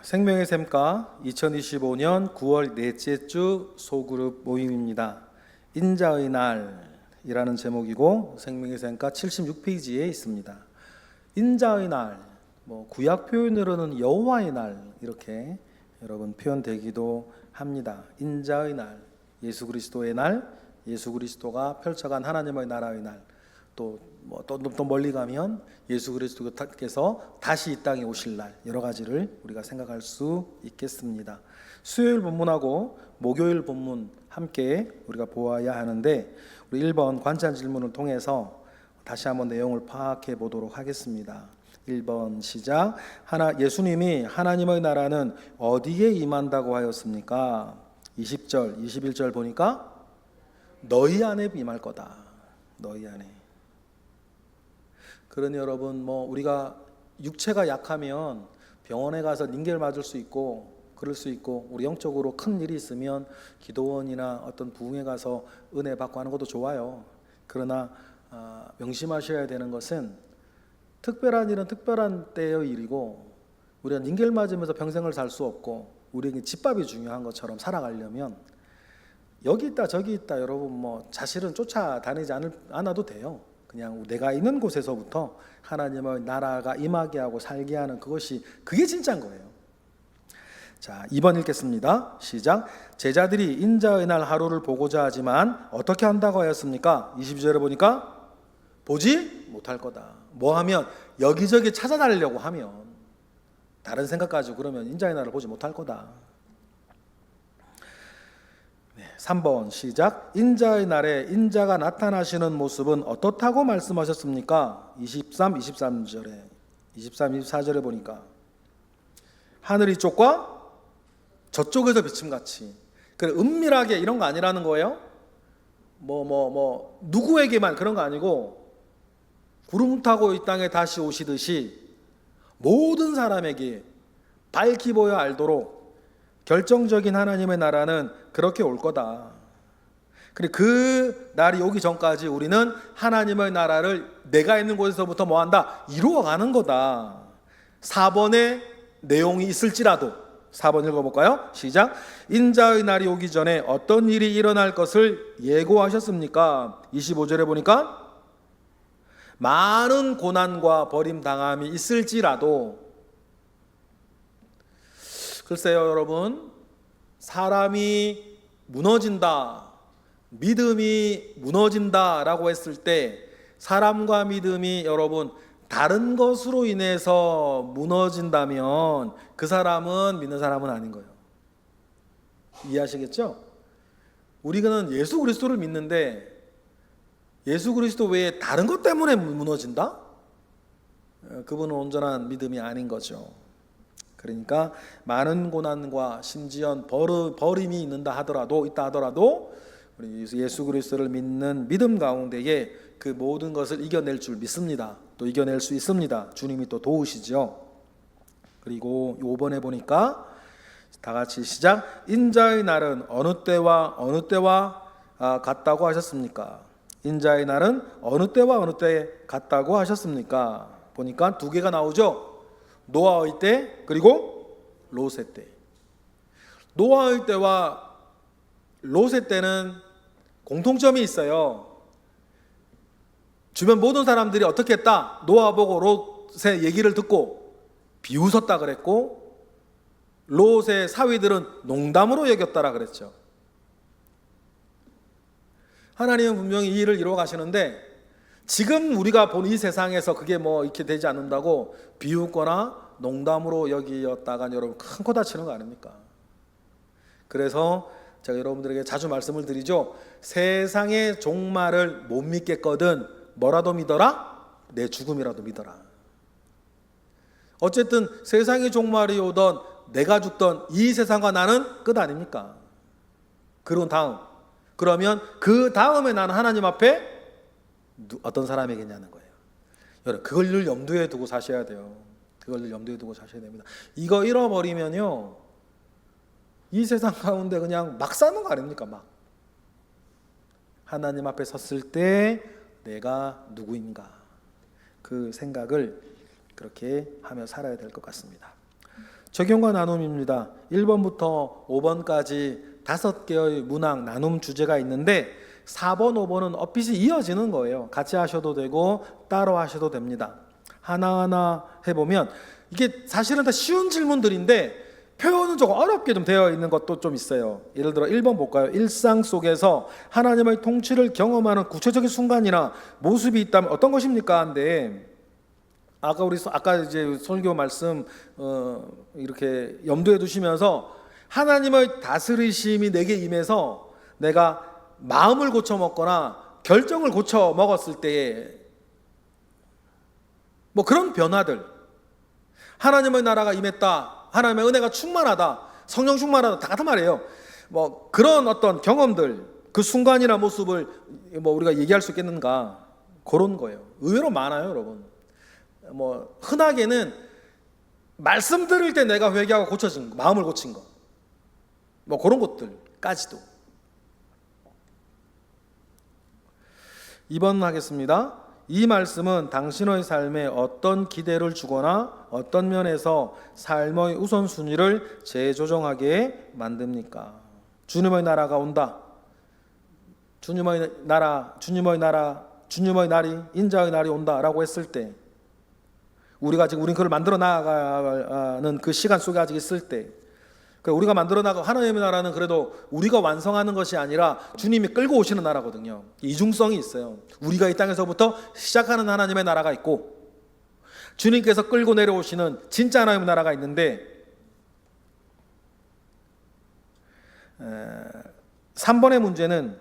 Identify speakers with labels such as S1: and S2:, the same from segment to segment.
S1: 생명의 샘가 2025년 9월 넷째 주 소그룹 모임입니다. 인자의 날이라는 제목이고 생명의 샘가 76페이지에 있습니다. 인자의 날, 구약 표현으로는 여호와의 날 이렇게 여러분 표현되기도 합니다. 인자의 날, 예수 그리스도의 날, 예수 그리스도가 펼쳐간 하나님의 나라의 날, 또 멀리 가면 예수 그리스도께서 다시 이 땅에 오실 날, 여러 가지를 우리가 생각할 수 있겠습니다. 수요일 본문하고 목요일 본문 함께 우리가 보아야 하는데, 우리 1번 관찰 질문을 통해서 다시 한번 내용을 파악해 보도록 하겠습니다. 1번 시작. 예수님이 하나님의 나라는 어디에 임한다고 하였습니까? 20절, 21절 보니까 너희 안에 임할 거다. 너희 안에. 그러니 여러분, 우리가 육체가 약하면 병원에 가서 링겔 맞을 수 있고 그럴 수 있고, 우리 영적으로 큰 일이 있으면 기도원이나 어떤 부흥회 가서 은혜 받고 하는 것도 좋아요. 그러나 명심하셔야 되는 것은 특별한 일은 특별한 때의 일이고, 우리가 링겔 맞으면서 평생을 살 수 없고 우리에게 집밥이 중요한 것처럼 살아가려면 여기 있다 저기 있다 여러분 자실은 쫓아다니지 않아도 돼요. 그냥 내가 있는 곳에서부터 하나님의 나라가 임하게 하고 살게 하는 그게 진짜인 거예요. 자, 2번 읽겠습니다. 시작. 제자들이 인자의 날 하루를 보고자 하지만 어떻게 한다고 하였습니까? 22절에 보니까 보지 못할 거다. 하면 여기저기 찾아다니려고 하면, 다른 생각 가지고 그러면 인자의 날을 보지 못할 거다. 3번 시작. 인자의 날에 인자가 나타나시는 모습은 어떻다고 말씀하셨습니까? 23절에 24절에 보니까 하늘 이쪽과 저쪽에서 비침같이. 그래, 은밀하게 이런 거 아니라는 거예요. 누구에게만 그런 거 아니고, 구름 타고 이 땅에 다시 오시듯이 모든 사람에게 밝히 보여 알도록 결정적인 하나님의 나라는 그렇게 올 거다. 그래, 그 날이 오기 전까지 우리는 하나님의 나라를 내가 있는 곳에서부터 뭐한다? 이루어가는 거다. 4번의 내용이 있을지라도 4번 읽어볼까요? 시작. 인자의 날이 오기 전에 어떤 일이 일어날 것을 예고하셨습니까? 25절에 보니까 많은 고난과 버림당함이 있을지라도. 글쎄요 여러분, 사람이 무너진다, 믿음이 무너진다 라고 했을 때, 사람과 믿음이 여러분 다른 것으로 인해서 무너진다면 그 사람은 믿는 사람은 아닌 거예요. 이해하시겠죠? 우리는 예수 그리스도를 믿는데 예수 그리스도 외에 다른 것 때문에 무너진다? 그분은 온전한 믿음이 아닌 거죠. 그러니까 많은 고난과 심지어 버림이 있다 하더라도 우리 예수 그리스도를 믿는 믿음 가운데에 그 모든 것을 이겨낼 줄 믿습니다. 또 이겨낼 수 있습니다. 주님이 또 도우시죠. 그리고 5번에 보니까 다 같이 시작. 인자의 날은 어느 때와 같다고 하셨습니까? 인자의 날은 어느 때와 어느 때에 같다고 하셨습니까? 보니까 두 개가 나오죠. 노아의 때 그리고 롯의 때. 노아의 때와 롯의 때는 공통점이 있어요. 주변 모든 사람들이 어떻게 했다? 노아 보고 롯의 얘기를 듣고 비웃었다 그랬고, 롯의 사위들은 농담으로 여겼다라 그랬죠. 하나님은 분명히 이 일을 이루어 가시는데, 지금 우리가 본 이 세상에서 그게 이렇게 되지 않는다고 비웃거나 농담으로 여기었다가 여러분 큰 코 다치는 거 아닙니까? 그래서 제가 여러분들에게 자주 말씀을 드리죠. 세상의 종말을 못 믿겠거든 뭐라도 믿어라? 내 죽음이라도 믿어라. 어쨌든 세상의 종말이 오던 내가 죽던 이 세상과 나는 끝 아닙니까? 그러면 그 다음에 나는 하나님 앞에 어떤 사람이겠냐는 거예요. 여러분, 그걸 늘 염두에 두고 사셔야 돼요. 그걸 늘 염두에 두고 사셔야 됩니다. 이거 잃어버리면요, 이 세상 가운데 그냥 막 사는 거 아닙니까? 막. 하나님 앞에 섰을 때 내가 누구인가, 그 생각을 그렇게 하며 살아야 될 것 같습니다. 적용과 나눔입니다. 1번부터 5번까지 5개의 문항 나눔 주제가 있는데 4번, 5번은 엇빛이 이어지는 거예요. 같이 하셔도 되고 따로 하셔도 됩니다. 하나하나 해보면 이게 사실은 다 쉬운 질문들인데 표현은 조금 어렵게 좀 되어 있는 것도 좀 있어요. 예를 들어 1번 볼까요? 일상 속에서 하나님의 통치를 경험하는 구체적인 순간이나 모습이 있다면 어떤 것입니까? 근데 아까 이제 설교 말씀 이렇게 염두에 두시면서 하나님의 다스리심이 내게 임해서 내가 마음을 고쳐 먹거나 결정을 고쳐 먹었을 때에 뭐 그런 변화들, 하나님의 나라가 임했다, 하나님의 은혜가 충만하다, 성령 충만하다, 다 같은 말이에요. 뭐 그런 어떤 경험들, 그 순간이나 모습을 뭐 우리가 얘기할 수 있겠는가, 그런 거예요. 의외로 많아요, 여러분. 뭐 흔하게는 말씀 들을 때 내가 회개하고 고쳐진 거, 마음을 고친 거, 뭐 그런 것들까지도. 2번 하겠습니다. 이 말씀은 당신의 삶에 어떤 기대를 주거나 어떤 면에서 삶의 우선순위를 재조정하게 만듭니까? 주님의 나라가 온다. 주님의 날이, 인자의 날이 온다라고 했을 때, 우리는 그걸 만들어 나가는 그 시간 속에 아직 있을 때, 우리가 만들어 나가 하나님의 나라는 그래도 우리가 완성하는 것이 아니라 주님이 끌고 오시는 나라거든요. 이중성이 있어요. 우리가 이 땅에서부터 시작하는 하나님의 나라가 있고 주님께서 끌고 내려오시는 진짜 하나님의 나라가 있는데, 3번의 문제는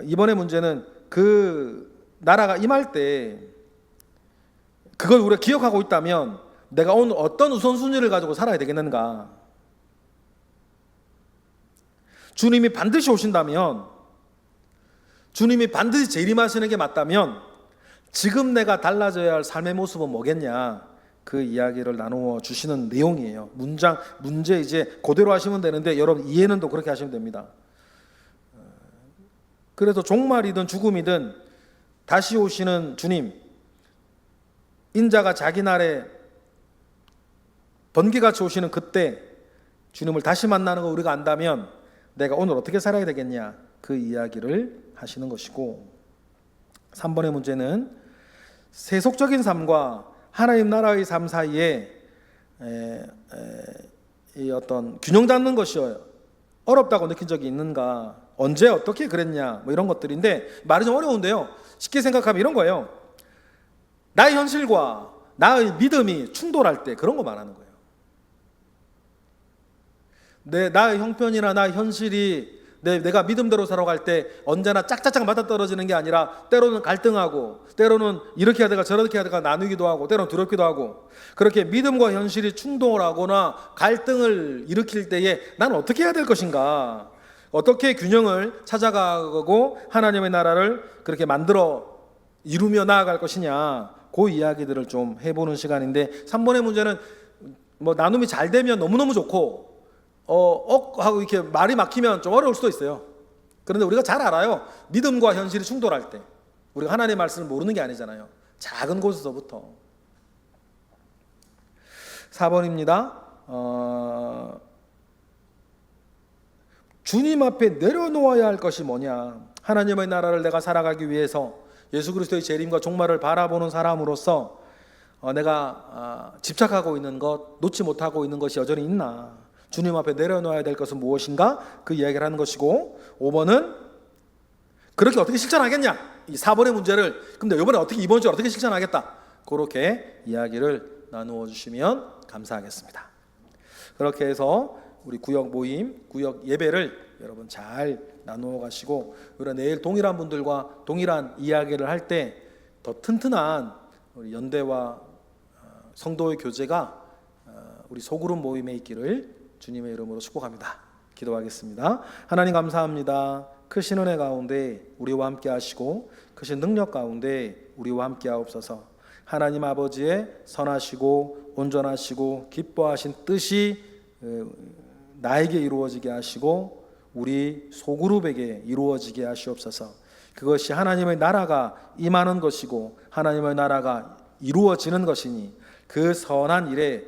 S1: 이번의 문제는 그 나라가 임할 때 그걸 우리가 기억하고 있다면 내가 오늘 어떤 우선순위를 가지고 살아야 되겠는가? 주님이 반드시 오신다면, 주님이 반드시 재림하시는 게 맞다면 지금 내가 달라져야 할 삶의 모습은 뭐겠냐? 그 이야기를 나누어 주시는 내용이에요. 문제 이제 그대로 하시면 되는데 여러분 이해는 또 그렇게 하시면 됩니다. 그래서 종말이든 죽음이든 다시 오시는 주님, 인자가 자기 날에 번개같이 오시는 그때 주님을 다시 만나는 거 우리가 안다면 내가 오늘 어떻게 살아야 되겠냐, 그 이야기를 하시는 것이고, 3번의 문제는 세속적인 삶과 하나님 나라의 삶 사이에 이 어떤 균형 잡는 것이 어렵다고 느낀 적이 있는가, 언제 어떻게 그랬냐, 뭐 이런 것들인데 말이 좀 어려운데요. 쉽게 생각하면 이런 거예요. 나의 현실과 나의 믿음이 충돌할 때 그런 거 말하는 거예요. 나의 형편이나 나의 현실이 내가 믿음대로 살아갈 때 언제나 짝짝짝 맞아떨어지는 게 아니라 때로는 갈등하고, 때로는 이렇게 하다가 저렇게 하다가 나누기도 하고, 때로는 두렵기도 하고, 그렇게 믿음과 현실이 충돌하거나 갈등을 일으킬 때에 나는 어떻게 해야 될 것인가, 어떻게 균형을 찾아가고 하나님의 나라를 그렇게 만들어 이루며 나아갈 것이냐, 그 이야기들을 좀 해보는 시간인데, 3번의 문제는 뭐 나눔이 잘 되면 너무너무 좋고 하고 이렇게 말이 막히면 좀 어려울 수도 있어요. 그런데 우리가 잘 알아요. 믿음과 현실이 충돌할 때 우리가 하나님의 말씀을 모르는 게 아니잖아요. 작은 곳에서부터. 4번입니다. 주님 앞에 내려놓아야 할 것이 뭐냐. 하나님의 나라를 내가 살아가기 위해서 예수 그리스도의 재림과 종말을 바라보는 사람으로서 내가 집착하고 있는 것, 놓지 못하고 있는 것이 여전히 있나. 주님 앞에 내려놓아야 될 것은 무엇인가? 그 이야기를 하는 것이고, 5번은 그렇게 어떻게 실천하겠냐? 이 4번의 문제를 근데 이번에 이번 주에 어떻게 실천하겠다? 그렇게 이야기를 나누어 주시면 감사하겠습니다. 그렇게 해서 우리 구역 모임, 구역 예배를 여러분 잘 나누어 가시고, 우리가 내일 동일한 분들과 동일한 이야기를 할 때 더 튼튼한 우리 연대와 성도의 교제가 우리 소그룹 모임에 있기를 주님의 이름으로 축복합니다. 기도하겠습니다. 하나님 감사합니다. 크신 은혜 가운데 우리와 함께 하시고 크신 능력 가운데 우리와 함께 하옵소서. 하나님 아버지의 선하시고 온전하시고 기뻐하신 뜻이 나에게 이루어지게 하시고 우리 소그룹에게 이루어지게 하시옵소서. 그것이 하나님의 나라가 임하는 것이고 하나님의 나라가 이루어지는 것이니 그 선한 일에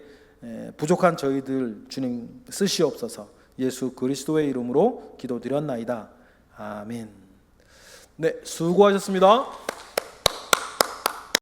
S1: 부족한 저희들 주님 쓰시옵소서. 예수 그리스도의 이름으로 기도드렸나이다. 아멘. 네, 수고하셨습니다.